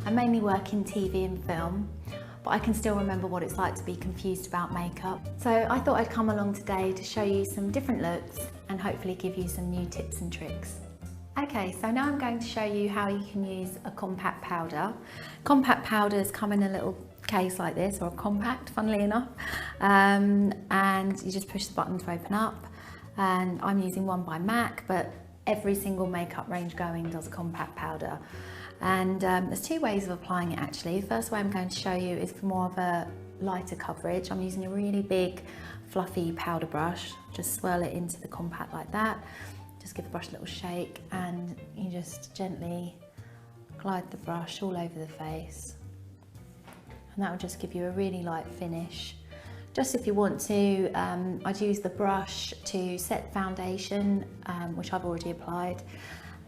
I mainly work in TV and film, but I can still remember what it's like to be confused about makeup. So I thought I'd come along today to show you some different looks and hopefully give you some new tips and tricks. Okay, so now I'm going to show you how you can use a compact powder. Compact powders come in a little case like this, or a compact, funnily enough, and you just push the button to open up. And I'm using one by MAC, but every single makeup range going does a compact powder. And there's two ways of applying it actually. The first way I'm going to show you is for more of a lighter coverage. I'm using a really big fluffy powder brush. Just swirl it into the compact like that. Just give the brush a little shake and you just gently glide the brush all over the face. And that will just give you a really light finish. Just if you want to, I'd use the brush to set foundation, which I've already applied,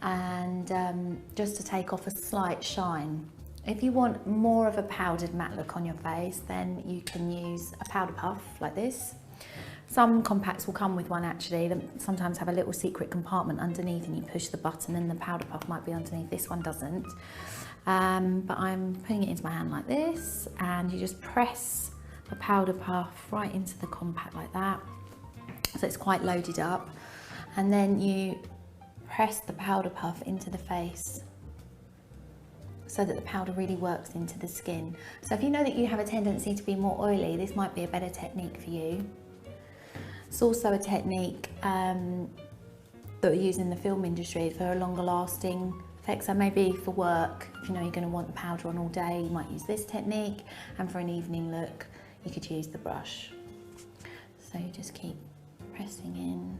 and just to take off a slight shine. If you want more of a powdered matte look on your face, then you can use a powder puff like this. Some compacts will come with one actually. They sometimes have a little secret compartment underneath and you push the button and the powder puff might be underneath. This one doesn't. But I'm putting it into my hand like this, and you just press the powder puff right into the compact like that. So it's quite loaded up. And then you press the powder puff into the face so that the powder really works into the skin. So if you know that you have a tendency to be more oily, this might be a better technique for you. It's also a technique that we use in the film industry for a longer lasting effect. So maybe for work, if you know you're going to want the powder on all day, you might use this technique. And for an evening look, you could use the brush. So you just keep pressing in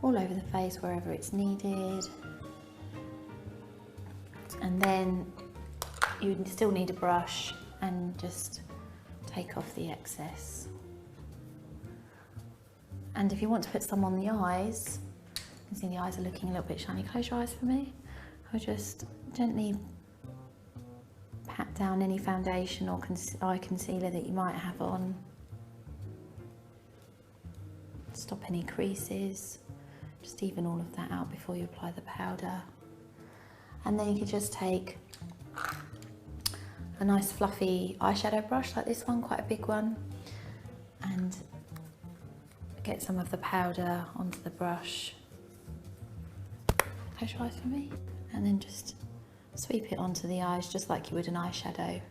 all over the face wherever it's needed. And then you still need a brush and just take off the excess. And if you want to put some on the eyes, you can see the eyes are looking a little bit shiny. Close your eyes for me. I'll just gently pat down any foundation or eye concealer that you might have on. Stop any creases. Just even all of that out before you apply the powder. And then you can just take a nice fluffy eyeshadow brush like this one, quite a big one, and get some of the powder onto the brush. Close your eyes for me. And then just sweep it onto the eyes just like you would an eyeshadow.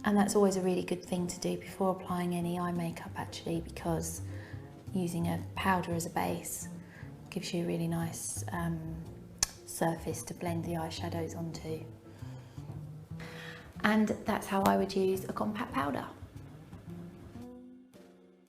And that's always a really good thing to do before applying any eye makeup actually, because using a powder as a base gives you a really nice surface to blend the eyeshadows onto. And that's how I would use a compact powder.